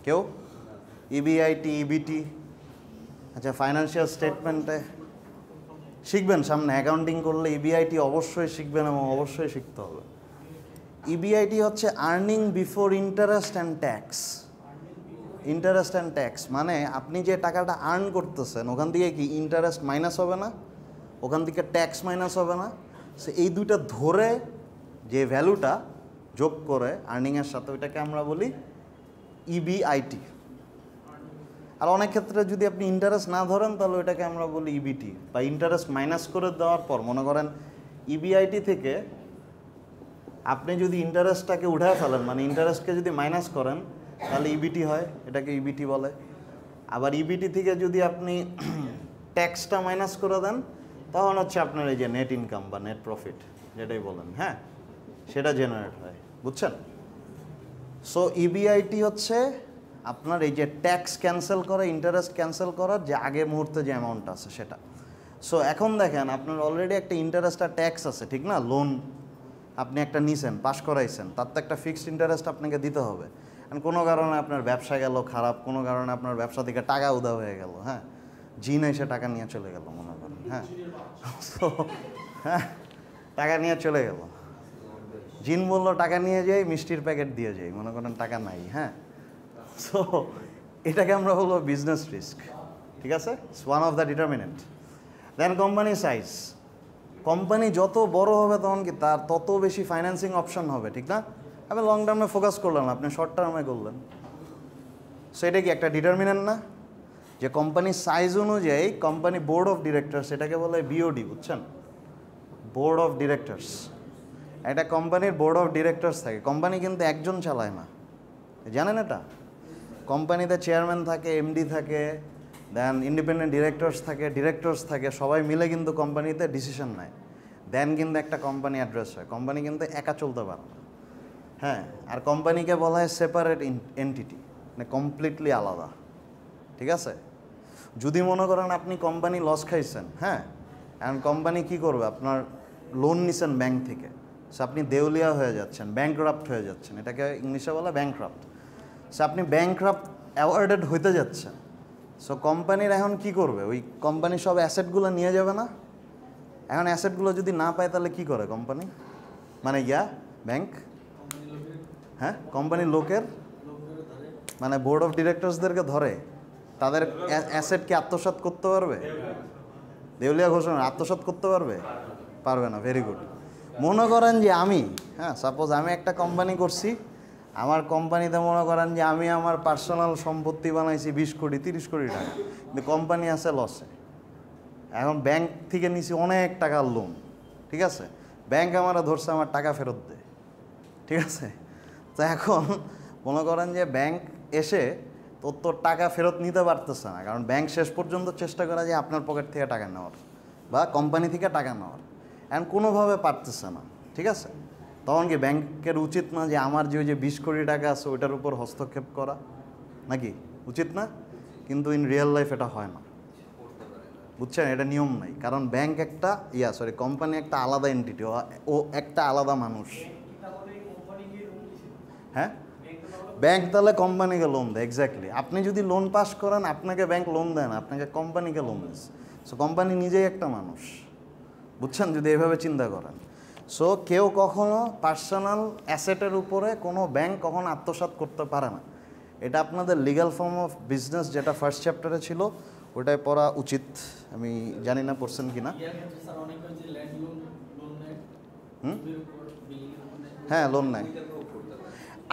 কেউ? ইবিআইটি, ইবিটি, আচ্ছা ফাইন্যান্সিয়াল স্টেটমেন্টে শিখবেন, সামনে অ্যাকাউন্টিং করলে ইবিআইটি অবশ্যই শিখবেন এবং অবশ্যই শিখতে হবে। ইবিআইটি হচ্ছে earning before interest and tax. Interest and tax মানে আপনি যে টাকাটা আর্ন করতেছেন ওখান থেকে কি ইন্টারেস্ট মাইনাস হবে না, ওখান থেকে ট্যাক্স মাইনাস হবে না, সো এই দুইটা ধরে যে ভ্যালুটা যোগ করে আর্নিংয়ের সাথে, ওইটাকে আমরা বলি ইবিআইটি। আর অনেক ক্ষেত্রে যদি আপনি ইন্টারেস্ট না ধরেন তাহলে ওইটাকে আমরা বলি ইবিটি, বা ইন্টারেস্ট মাইনাস করে দেওয়ার পর মনে করেন ইবিআইটি থেকে আপনি যদি ইন্টারেস্টটাকে উঠায় ফেলেন, মানে ইন্টারেস্টকে যদি মাইনাস করেন তাহলে ইবিটি হয়, এটাকে ইবিটি বলে। আবার ইবিটি থেকে যদি আপনি ট্যাক্সটা মাইনাস করে দেন তখন হচ্ছে আপনার এই যে নেট ইনকাম বা নেট প্রফিট যেটাই বলেন, হ্যাঁ, সেটা জেনারেট হয়, বুঝছেন? সো ইবিআইটি হচ্ছে আপনার এই যে ট্যাক্স ক্যান্সেল করে, ইন্টারেস্ট ক্যান্সেল করার যে আগে মুহূর্তে যে অ্যামাউন্ট আছে সেটা। সো এখন দেখেন আপনার অলরেডি একটা ইন্টারেস্ট আর ট্যাক্স আছে, ঠিক না? লোন আপনি একটা নিছেন, পাস করাইছেন, তার তো একটা ফিক্সড ইন্টারেস্ট আপনাকে দিতে হবে। আর কোনো কারণে আপনার ব্যবসা গেল খারাপ, কোনো কারণে আপনার ব্যবসা থেকে টাকা উধাও হয়ে গেল, হ্যাঁ, জিন এসে টাকা নিয়ে চলে গেল মনে করেন, হ্যাঁ, সো হ্যাঁ, টাকা নিয়ে চলে গেল, জিন বললো টাকা নিয়ে যাই, মিষ্টির প্যাকেট দিয়ে যাই, মনে করেন টাকা নাই, হ্যাঁ। সো এটাকে আমরা বলবো বিজনেস রিস্ক, ঠিক আছে? It's one of the determinant. Then company size, company যত বড় হবে তখন কি তার তত বেশি ফাইন্যান্সিং অপশন হবে, ঠিক না? আপনি লং টার্মে ফোকাস করলেন, আপনি শর্ট টার্মে করলেন, সো এটা কি একটা ডিটারমিনেন্ট না? যে কোম্পানির সাইজ অনুযায়ী কোম্পানি বোর্ড অফ ডিরেক্টরস, এটাকে বলে বিওডি, বুঝছেন? বোর্ড অফ ডিরেক্টরস, একটা কোম্পানির বোর্ড অফ ডিরেক্টরস থাকে। কোম্পানি কিন্তু একজন চালায় না, জানেন এটা? কোম্পানিতে চেয়ারম্যান থাকে, এমডি থাকে, দেন ইন্ডিপেন্ডেন্ট ডিরেক্টরস থাকে, সবাই মিলে কিন্তু কোম্পানিতে ডিসিশন নেয়, দেন কিন্তু একটা কোম্পানি অ্যাড্রেস হয়। কোম্পানি কিন্তু একা চলতে পারে না, হ্যাঁ। আর কোম্পানিকে বলা হয় সেপারেট এন্টিটি, মানে কমপ্লিটলি আলাদা, ঠিক আছে? যদি মনে করেন আপনি কোম্পানি লস খাইছেন, হ্যাঁ, এখন কোম্পানি কি করবে? আপনার লোন নিছেন ব্যাংক থেকে, সো আপনি দেউলিয়া হয়ে যাচ্ছেন, ব্যাংকরাপ্ট হয়ে যাচ্ছেন, এটাকে ইংলিশে বলে ব্যাংকরাপ্ট। সো আপনি ব্যাংকরাপ্ট অ্যাওয়ার্ডেড হইতে যাচ্ছেন, সো কোম্পানির এখন কি করবে? ওই কোম্পানি সব অ্যাসেটগুলো নিয়ে যাবে না? এখন অ্যাসেটগুলো যদি না পায় তাহলে কি করে কোম্পানি, মানে ব্যাংক, হ্যাঁ, কোম্পানির লোকের মানে বোর্ড অফ ডিরেক্টরসদেরকে ধরে, তাদের অ্যাসেটকে আত্মসাৎ করতে পারবে? দেউলিয়া ঘোষণা আত্মসাৎ করতে পারবে? পারবে না। Very good. মনে করেন যে আমি, হ্যাঁ, সাপোজ আমি একটা কোম্পানি করছি, আমার কোম্পানিতে মনে করেন যে আমি আমার পার্সোনাল সম্পত্তি বানাইছি 20 কোটি 30 কোটি টাকা, কিন্তু কোম্পানি আছে লসে। এখন ব্যাংক থেকে নিছি অনেক টাকার লোন, ঠিক আছে? ব্যাংক আমারা ধরছে আমার টাকা ফেরত দেয়, ঠিক আছে? তো এখন মনে করেন যে ব্যাংক এসে তোর টাকা ফেরত নিতে পারতেছে না, কারণ ব্যাংক শেষ পর্যন্ত চেষ্টা করে যে আপনার পকেট থেকে টাকা নেওয়ার বা কোম্পানি থেকে টাকা নেওয়ার, এখন কোনোভাবে পারতেছে না, ঠিক আছে? তখন কি ব্যাংকের উচিত না যে আমার যে ওই যে 20 কোটি টাকা আছে ওইটার উপর হস্তক্ষেপ করা, নাকি? উচিত না? কিন্তু ইন রিয়েল লাইফ এটা হয় না, বুঝছেন? এটা নিয়ম নাই, কারণ ব্যাংক একটা কোম্পানি একটা আলাদা এন্টিটি, ও একটা আলাদা মানুষ। হ্যাঁ, ব্যাংক তাহলে কোম্পানিকে লোন দেয়। এক্স্যাক্টলি, আপনি যদি লোন পাস করেন আপনাকে ব্যাংক লোন দেয় না, আপনাকে কোম্পানিকে লোন দিচ্ছে। সো কোম্পানি নিজেই একটা মানুষ, বুঝছেন, যদি এভাবে চিন্তা করেন। সো কেউ কখনো পার্সোনাল অ্যাসেটের উপরে কোনো ব্যাংক কখনো আত্মসাৎ করতে পারে না। এটা আপনাদের লিগ্যাল ফর্ম অফ বিজনেস যেটা ফার্স্ট চ্যাপ্টারে ছিল ওটাই পড়া উচিত। আমি জানি না পড়ছেন কি না। হ্যাঁ, লোন নেয়।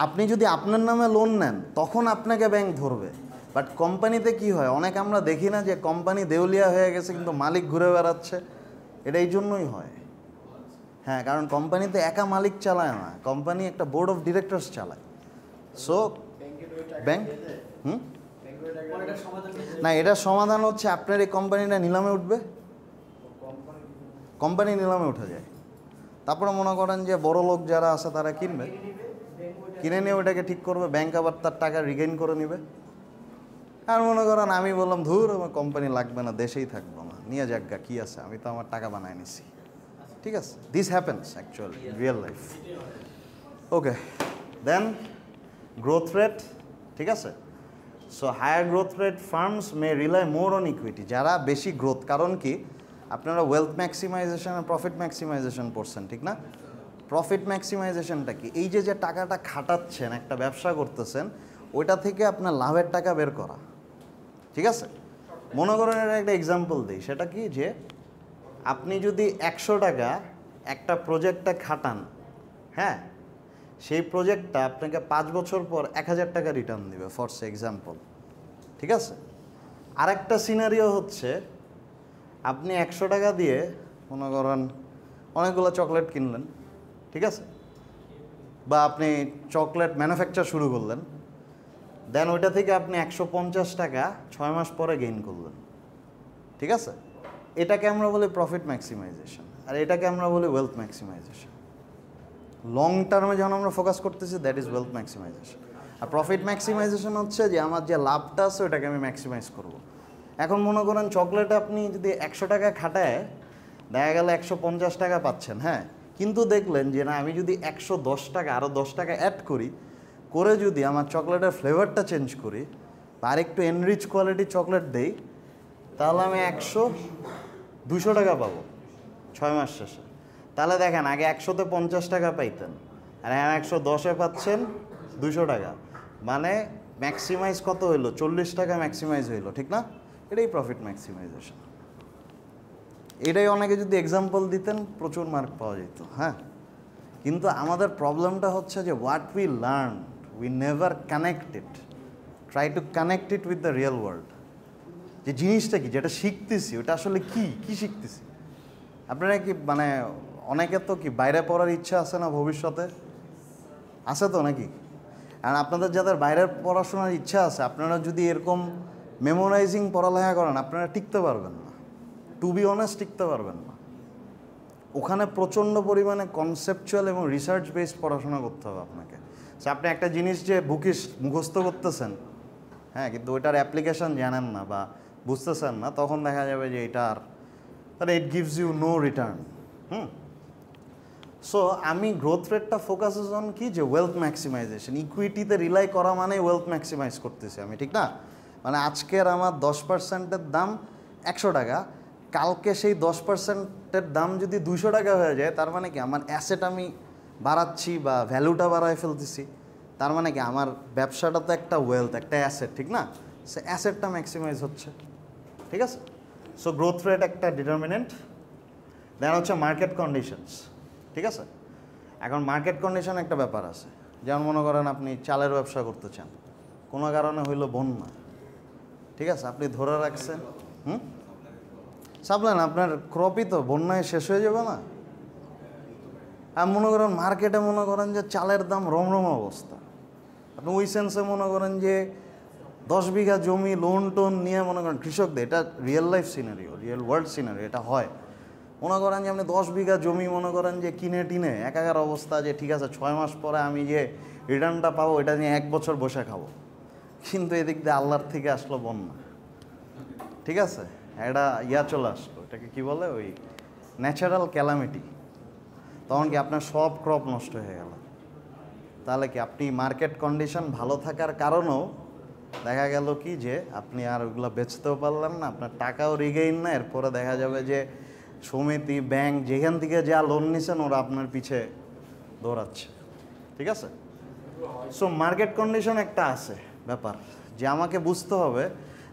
আপনি যদি আপনার নামে লোন নেন তখন আপনাকে ব্যাংক ধরবে, বাট কোম্পানিতে কি হয়, অনেক আমরা দেখি না যে কোম্পানি দেউলিয়া হয়ে গেছে কিন্তু মালিক ঘুরে বেড়াচ্ছে। এটা এই জন্যই হয়। হ্যাঁ, কারণ কোম্পানিতে একা মালিক চালায় না, কোম্পানি একটা বোর্ড অফ ডিরেক্টরস চালায়। সো ব্যাংক না, এটার সমাধান হচ্ছে আপনার এই কোম্পানিটা নিলামে উঠবে, কোম্পানি নিলামে উঠে যায়, তারপরে মনে করেন যে বড় লোক যারা আছে তারা কিনবে, কিনে নিয়ে ওটাকে ঠিক করবে, ব্যাংক আবার তার টাকা রিগেইন করে নিবে। আর মনে করেন আমি বললাম ধুর আমার কোম্পানি লাগবে না, দেশেই থাকবো না, নিয়ে যাক গা, কী আছে, আমি তো আমার টাকা বানায় নিছি। ঠিক আছে, this happens actually in real life. Okay, then growth rate, ঠিক আছে। So higher growth rate firms may rely more on equity, যারা বেশি গ্রোথ, কারণ কি আপনারা ওয়েলথ ম্যাক্সিমাইজেশন আর প্রফিট ম্যাক্সিমাইজেশন পড়ছেন, ঠিক না? প্রফিট ম্যাক্সিমাইজেশনটা কি? এই যে টাকাটা খাটাচ্ছেন, একটা ব্যবসা করতেছেন, ওইটা থেকে আপনার লাভের টাকা বের করা, ঠিক আছে। মনে করেন এটা একটা এক্সাম্পল দিই, সেটা কি যে আপনি যদি 100 টাকা একটা প্রজেক্টটা খাটান, হ্যাঁ, সেই প্রজেক্টটা আপনাকে 5 বছর পর 1000 টাকা রিটার্ন দিবে, ফর এক্সাম্পল, ঠিক আছে। আরেকটা সিনারিও হচ্ছে আপনি 100 টাকা দিয়ে মনে করেন অনেকগুলো চকলেট কিনলেন, ঠিক আছে, বা আপনি চকলেট ম্যানুফ্যাকচার শুরু করলেন, দেন ওইটা থেকে আপনি 150 টাকা 6 মাস পরে গেইন করলেন, ঠিক আছে। এটাকে আমরা বলি প্রফিট ম্যাক্সিমাইজেশন, আর এটাকে আমরা বলি ওয়েলথ ম্যাক্সিমাইজেশন। লং টার্মে যখন আমরা ফোকাস করতেছি দ্যাট ইজ ওয়েলথ ম্যাক্সিমাইজেশন। আর প্রফিট ম্যাক্সিমাইজেশন হচ্ছে যে আমার যে লাভটা আছে ওটাকে আমি ম্যাক্সিমাইজ করব। এখন মনে করেন চকলেটে আপনি যদি 100 টাকা খাটায় দেখা গেল 150 টাকা পাচ্ছেন, হ্যাঁ, কিন্তু দেখলেন যে না, আমি যদি 110 টাকা আরও 10 টাকা অ্যাড করি, করে যদি আমার চকলেটের ফ্লেভারটা চেঞ্জ করি বা আরেকটু এনরিচ কোয়ালিটি চকলেট দেই, তাহলে আমি 200 টাকা পাবো 6 মাস শেষে। তাহলে দেখেন আগে 100-তে 50 টাকা পাইতেন, আর এখন 110-এ পাচ্ছেন 200 টাকা, মানে ম্যাক্সিমাইজ কত হইলো? 40 টাকা ম্যাক্সিমাইজ হইলো, ঠিক না? এটাই প্রফিট ম্যাক্সিমাইজেশন। এটাই অনেকে যদি এক্সাম্পল দিতেন প্রচুর মার্ক পাওয়া যেত, হ্যাঁ। কিন্তু আমাদের প্রবলেমটা হচ্ছে যে what we learn we never connect it, try to connect it with the real world. যে জিনিসটা কি, যেটা শিখতেছি ওটা আসলে কি শিখতেছি। আপনারা কি মানে অনেকের তো কি বাইরে পড়ার ইচ্ছা আছে না ভবিষ্যতে? আছে তো নাকি? আর আপনাদের যাদের বাইরের পড়াশোনার ইচ্ছা আছে, আপনারা যদি এরকম মেমোরাইজিং পড়ালেখা করেন আপনারা টিকতে পারবেন না, টু বি অনেস্ট টিকতে পারবেন না। ওখানে প্রচণ্ড পরিমাণে কনসেপচুয়াল এবং রিসার্চ বেসড পড়াশোনা করতে হবে আপনাকে। সে আপনি একটা জিনিস যে বুকিশ মুখস্থ করতেছেন, হ্যাঁ, কিন্তু ওইটার অ্যাপ্লিকেশন জানেন না বা বুঝতেছেন না, তখন দেখা যাবে যে এটার it gives you no return. So আমি গ্রোথ রেটটা ফোকাসেস অন কি, যে ওয়েলথ ম্যাক্সিমাইজেশন। ইকুইটিতে রিলাই করা মানে ওয়েলথ ম্যাক্সিমাইজ করতেছি আমি, ঠিক না? মানে আজকের আমার 10%-এর দাম 100 টাকা, কালকে সেই 10%-এর দাম যদি 200 টাকা হয়ে যায়, তার মানে কি আমার অ্যাসেট আমি বাড়াচ্ছি বা ভ্যালুটা বাড়ায় ফেলতেছি। তার মানে কি আমার ব্যবসাটা তো একটা ওয়েলথ, একটা অ্যাসেট, ঠিক না? সে অ্যাসেটটা ম্যাক্সিমাইজ হচ্ছে, ঠিক আছে। সো গ্রোথ রেট একটা ডিটারমিনেন্ট। দেন হচ্ছে মার্কেট কন্ডিশনস, ঠিক আছে। এখন মার্কেট কন্ডিশন একটা ব্যাপার আছে, যেমন মনে করেন আপনি চালের ব্যবসা করতে চান, কোনো কারণে হইলো বন্যা, ঠিক আছে, আপনি ধরে রাখছেন, সাপ্লাইন আপনার ক্রপই তো বন্যায় শেষ হয়ে যাবে না। আর মনে করেন মার্কেটে মনে করেন যে চালের দাম রমরম অবস্থা, আপনি ওই সেন্সে মনে করেন যে 10 বিঘা জমি লোন টোন নিয়ে মনে করেন কৃষকদের, এটা real life scenario, real world scenario, এটা হয়। মনে করেন যে আপনি 10 বিঘা জমি মনে করেন যে কিনে টিনে একাকার অবস্থা, যে ঠিক আছে 6 মাস পরে আমি যে রিটার্নটা পাবো এটা নিয়ে 1 বছর বসে খাবো, কিন্তু এদিক দিয়ে আল্লাহর থেকে আসলো বন্যা, ঠিক আছে। একটা চলে আসলো, এটাকে কি বলে, ওই ন্যাচারাল ক্যালামিটি, তখন কি আপনার সব ক্রপ নষ্ট হয়ে গেল। তাহলে কি আপনি মার্কেট কন্ডিশন ভালো থাকার কারণেও দেখা গেল কি যে আপনি আর ওইগুলো বেচতেও পারলেন না, আপনার টাকাও রিগেইন না, এরপরে দেখা যাবে যে সমিতি, ব্যাংক যেখান থেকে যা লোন নিছেন ওরা আপনার পিছে দৌড়াচ্ছে। ঠিক আছে? সো মার্কেট কন্ডিশন একটা আছে ব্যাপার, যে আমাকে বুঝতে হবে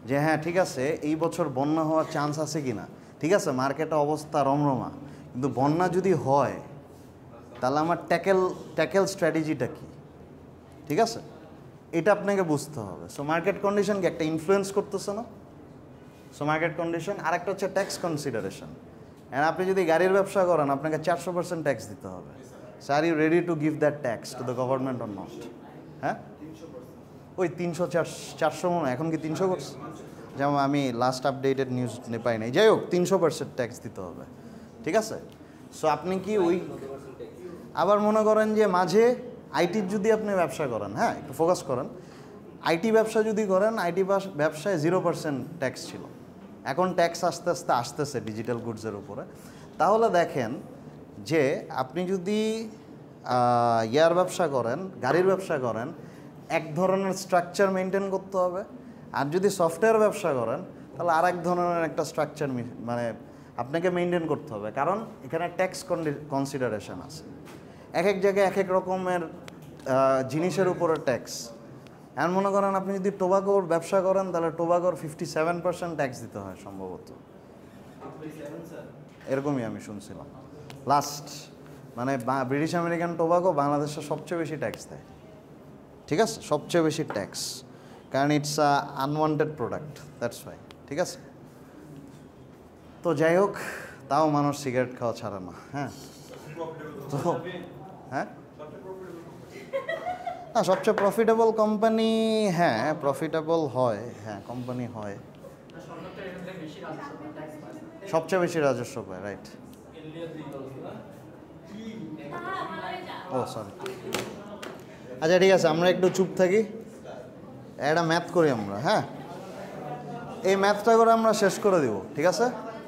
যে হ্যাঁ ঠিক আছে এই বছর বন্যা হওয়ার চান্স আছে কি না। ঠিক আছে, মার্কেটের অবস্থা রমরমা, কিন্তু বন্যা যদি হয় তাহলে আমার ট্যাকেল স্ট্র্যাটেজিটা কী। ঠিক আছে, এটা আপনাকে বুঝতে হবে। সো মার্কেট কন্ডিশন কি একটা ইনফ্লুয়েন্স করতেছে না? So market condition. আর একটা হচ্ছে ট্যাক্স কনসিডারেশন। অ্যান্ড আপনি যদি গাড়ির ব্যবসা করেন আপনাকে 400% ট্যাক্স দিতে হবে। So are you ready to give that tax to the government or not? হ্যাঁ, ওই 300-400 মনে এখন কি 300 করছে, যেমন আমি লাস্ট আপডেটেড নিউজ পাই নাই। যাই হোক 300% ট্যাক্স দিতে হবে। ঠিক আছে, সো আপনি কি ওই আবার মনে করেন যে মাঝে আইটির যদি আপনি ব্যবসা করেন, হ্যাঁ একটু ফোকাস করেন, আইটি ব্যবসা যদি করেন, আইটি ব্যবসায় 0% ট্যাক্স ছিল, এখন ট্যাক্স আস্তে আস্তে আসতেছে ডিজিটাল গুডসের উপরে। তাহলে দেখেন যে আপনি যদি ইয়ার ব্যবসা করেন, গাড়ির ব্যবসা করেন, এক ধরনের স্ট্রাকচার মেনটেন করতে হবে। আর যদি সফটওয়্যার ব্যবসা করেন তাহলে আর এক ধরনের একটা স্ট্রাকচার মানে আপনাকে মেনটেন করতে হবে, কারণ এখানে ট্যাক্স কনসিডারেশন আছে। এক এক জায়গায় এক এক রকমের জিনিসের উপরে ট্যাক্স। এমন মনে করেন আপনি যদি টোবাকোর ব্যবসা করেন তাহলে টোবাকোর 57% ট্যাক্স দিতে হয় সম্ভবত, এরকমই আমি শুনছিলাম লাস্ট। মানে ব্রিটিশ আমেরিকান টোবাকো বাংলাদেশে সবচেয়ে বেশি ট্যাক্স দেয়। ঠিক আছে, সবচেয়ে বেশি ট্যাক্স, কারণ it's a unwanted product, that's why. ঠিক আছে, তো যাই হোক, তাও মানুষ সিগারেট খাওয়া ছাড়ে না। হ্যাঁ, তো হ্যাঁ না, সবচেয়ে প্রফিটেবল কোম্পানি, হ্যাঁ প্রফিটেবল হয়, হ্যাঁ কোম্পানি হয়, সবচেয়ে বেশি রাজস্ব পায়, রাইট। ও সরি, আচ্ছা ঠিক আছে, আমরা একটু চুপ থাকি, একটা ম্যাথ করি আমরা। হ্যাঁ, এই ম্যাথটা করে আমরা শেষ করে দিব। ঠিক আছে,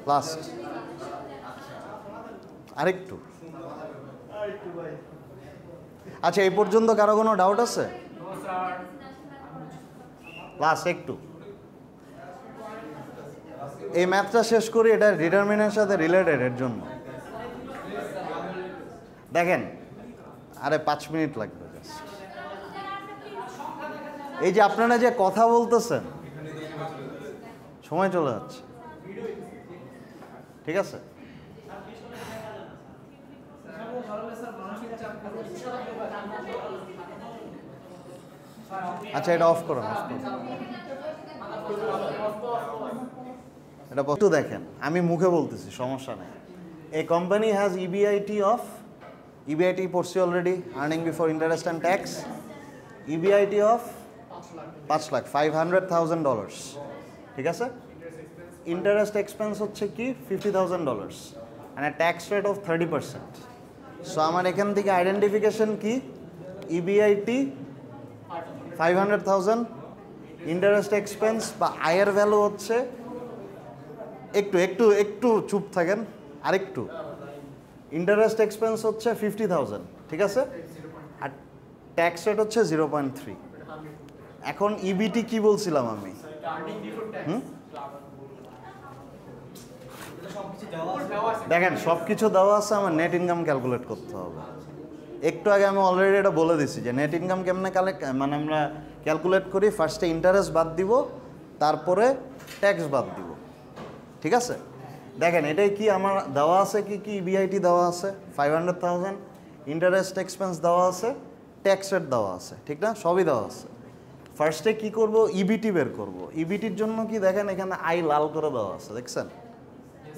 লাস্ট আরেকটু। আচ্ছা, এই পর্যন্ত কারো কোনো ডাউট আছে? লাস্ট একটু এই ম্যাথটা শেষ করি, এটা ডিটারমিনের সাথে রিলেটেড, এর জন্য দেখেন আরে 5 মিনিট লাগবে। এই যে আপনারা যে কথা বলতেছেন, সময় চলে যাচ্ছে। ঠিক আছে, আচ্ছা এটা অফ করুন, এটা একটু দেখেন, আমি মুখে বলতেছি, সমস্যা নেই। এ কোম্পানি হ্যাজ EBIT পড়ছি already, earning before interest and tax, EBIT of 5 lakh, $500,000। ঠিক আছে, ইন্টারেস্ট এক্সপেন্স হচ্ছে কি $50,000 and a tax rate of 30%। So আমার এখান থেকে আইডেন্টিফিকেশন কি, EBIT 500,000, ইন্টারেস্ট এক্সপেন্স বা আয়ের ভ্যালু হচ্ছে, একটু একটু একটু চুপ থাকেন, আরেকটু, ইন্টারেস্ট এক্সপেন্স হচ্ছে 50,000। ঠিক আছে, আর ট্যাক্স রেট হচ্ছে 0.3। এখন EBT কি বলছিলাম আমি? দেখেন সব কিছু দেওয়া আছে, আমার নেট ইনকাম ক্যালকুলেট করতে হবে। একটু আগে আমি অলরেডি এটা বলে দিছি যে নেট ইনকাম কেমনে মানে আমরা ক্যালকুলেট করি, ফার্স্টে ইন্টারেস্ট বাদ দিব, তারপরে ট্যাক্স বাদ দিব। ঠিক আছে, দেখেন এটাই কি আমার দেওয়া আছে, কি কি EBIT দেওয়া আছে 500,000, ইন্টারেস্ট এক্সপেন্স দেওয়া আছে, ট্যাক্স রেট দেওয়া আছে, ঠিক না, সবই দেওয়া আছে। ফার্স্টে কি করব, EBT বের করব। EBTর জন্য কি দেখেন এখানে আই লাল করে দেওয়া আছে, দেখছেন,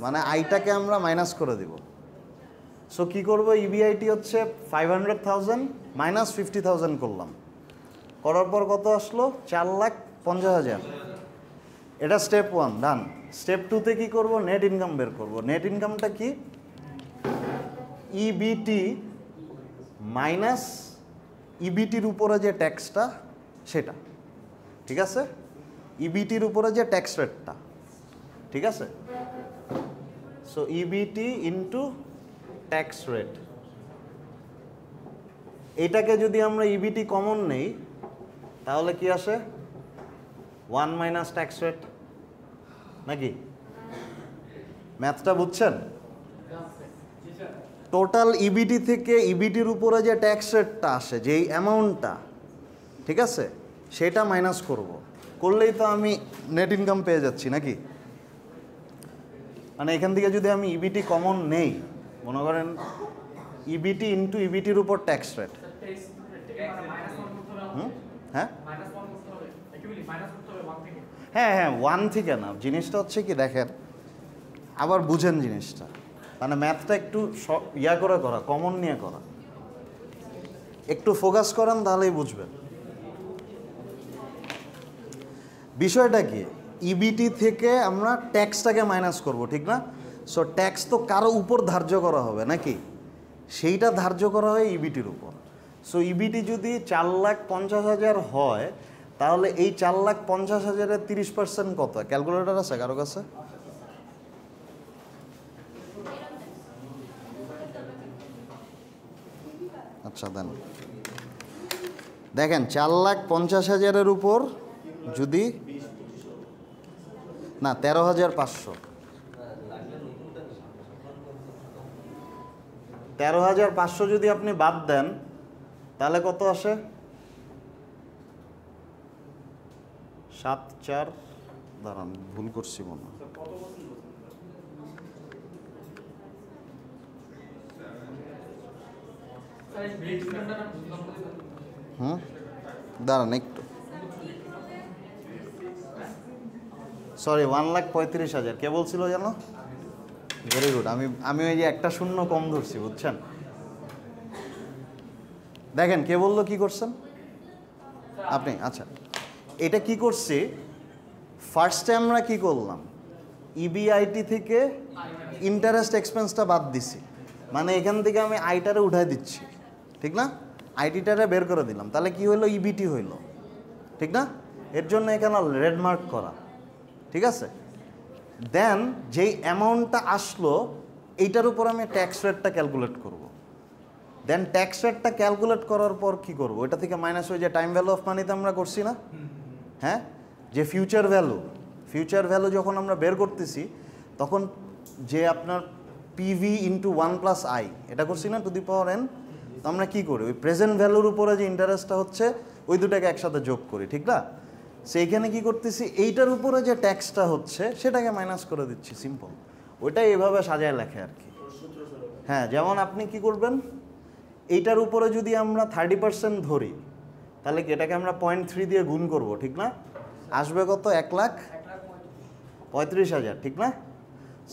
মানে আইটাকে আমরা মাইনাস করে দিব। সো কি করব, EBIT হচ্ছে 500,000 মাইনাস 50,000 করলাম, করার পর কত আসলো, 4,50,000। এটা স্টেপ 1 ডান। স্টেপ 2তে কি করব, নেট ইনকাম বের করব। নেট ইনকামটা কি, EBT মাইনাস EBTর উপরে যে ট্যাক্সটা সেটা। ঠিক আছে, EBTর উপরে যে ট্যাক্স রেটটা। ঠিক আছে? So EBIT into tax rate, এটাকে যদি আমরা ইবিটি কমন নেই তাহলে কি আসে? 1 মাইনাস ট্যাক্স রেট, নাকি? ম্যাথটা বুঝছেন? টোটাল ইবিটি থেকে ইবিটির উপরে যে ট্যাক্স রেটটা আসে, যেই অ্যামাউন্টটা, ঠিক আছে, সেটা মাইনাস করব, করলেই তো আমি নেট ইনকাম পেয়ে যাচ্ছি, নাকি? মানে এখান থেকে যদি আমি ইবিটি কমন নেই, মনে করেন ইবিটি ইন্টু ইবিটির উপর ট্যাক্স রেট, হ্যাঁ হ্যাঁ হ্যাঁ 1 থেকে না, জিনিসটা হচ্ছে কি দেখেন, আবার বুঝেন জিনিসটা, মানে ম্যাথটা একটু ইয়া করে করা, কমন নিয়ে করা, একটু ফোকাস করেন তাহলেই বুঝবেন বিষয়টা কি। ইবিটি থেকে আমরা ট্যাক্সটাকে মাইনাস করব, ঠিক না? সো ট্যাক্স তো কারো উপর ধার্য করা হবে, নাকি? সেইটা ধার্য করা হয় ইবিটির উপর। সো ইবিটি যদি 4,50,000 হয়, তাহলে এই 4,50,000-এর 30% কত? ক্যালকুলেটর আছে কারো কাছে? আচ্ছা দেন, দেখেন 4,50,000-এর উপর যদি না 13,500, 13,500 যদি আপনি বাদ দেন তাহলে কত আসে? 7,4, দাঁড়ান ভুল করছি মনে হয়, দাঁড়ান একটু, সরি 1,35,000 কে বলছিল জানো? ভেরি গুড, আমি ওই যে একটা শূন্য কম ধরছি, বুঝছেন? দেখেন কে বললো, কি করছেন আপনি? আচ্ছা, এটা কি করছি, ফার্স্টে আমরা কি করলাম, ইবিআইটি থেকে ইন্টারেস্ট এক্সপেন্সটা বাদ দিছি, মানে এখান থেকে আমি আইটারে উঠাই দিচ্ছি, ঠিক না? আইটিটারে বের করে দিলাম, তাহলে কি হইলো? ইবিটি হইলো, ঠিক না? এর জন্য এখানে রেড মার্ক করা, ঠিক আছে? দেন যেই অ্যামাউন্টটা আসলো এইটার উপর আমি ট্যাক্স রেটটা ক্যালকুলেট করব, দেন ট্যাক্স রেটটা ক্যালকুলেট করার পর কি করব, এটা থেকে মাইনাস হয়ে যে টাইম ভ্যালু অফ মানিতে আমরা করছি না, হ্যাঁ, যে ফিউচার ভ্যালু যখন আমরা বের করতেছি তখন যে আপনার পিভি ইন্টু 1+i এটা করছি না, টু দি পাওয়ার n, তো আমরা কী করি, ওই প্রেজেন্ট ভ্যালুর উপরে যে ইন্টারেস্টটা হচ্ছে ওই দুটাকে একসাথে যোগ করি, ঠিক না? সেইখানে কি করতেছি, এইটার উপরে যে ট্যাক্সটা হচ্ছে সেটাকে মাইনাস করে দিচ্ছি, সিম্পল। ওইটাই এভাবে সাজায় লেখে আর কি। হ্যাঁ, যেমন আপনি কি করবেন, এইটার উপরে যদি আমরা 30% ধরি তাহলে কি এটাকে আমরা 0.3 দিয়ে গুণ করব, ঠিক না? আসবে কত? 1,35,000, ঠিক না?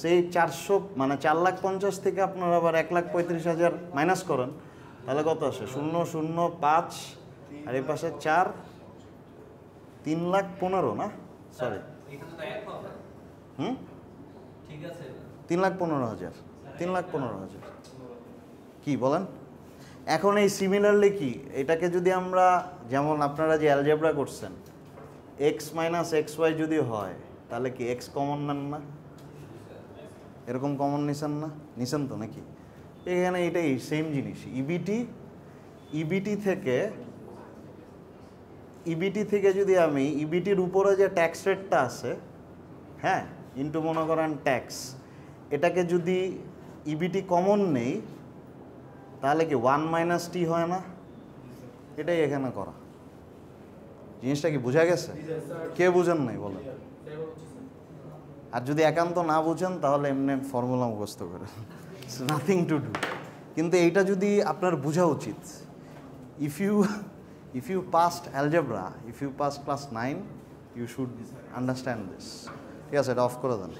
সেই 400 মানে 4,50,000 থেকে আপনারা আবার 1,35,000 মাইনাস করেন, তাহলে কত আসে? 0,0,5 আর এই পাশে 4, 3,15,000 না, সরি 3,15,000, 3,15,000 কি বলেন? এখন এই সিমিলারলি কি, এটাকে যদি আমরা, যেমন আপনারা যে অ্যালজেব্রা করছেন, x মাইনাস xy যদি হয় তাহলে কি x কমন নেন না? এরকম কমন নিছেন না? নিছেন তো নাকি? এখানে এটাই সেম জিনিস, ইবিটি থেকে যদি আমি ইবিটির উপরে যে ট্যাক্স রেটটা আছে, হ্যাঁ, ইন্টু মনে করেন ট্যাক্স, এটাকে যদি ইবিটি কমন নেই তাহলে কি 1 মাইনাস টি হয় না? এটাই এখানে করা। জিনিসটা কি বোঝা গেছে? কে বুঝেন নাই বলেন? আর যদি একান্ত না বুঝেন তাহলে এমনি ফর্মুলা মুখস্থ করেন, নাথিং টু ডু। কিন্তু এইটা যদি আপনার বোঝা উচিত, if you passed algebra, if you passed class 9, you should understand this. ঠিক আছে, এটা অফ করে দেন।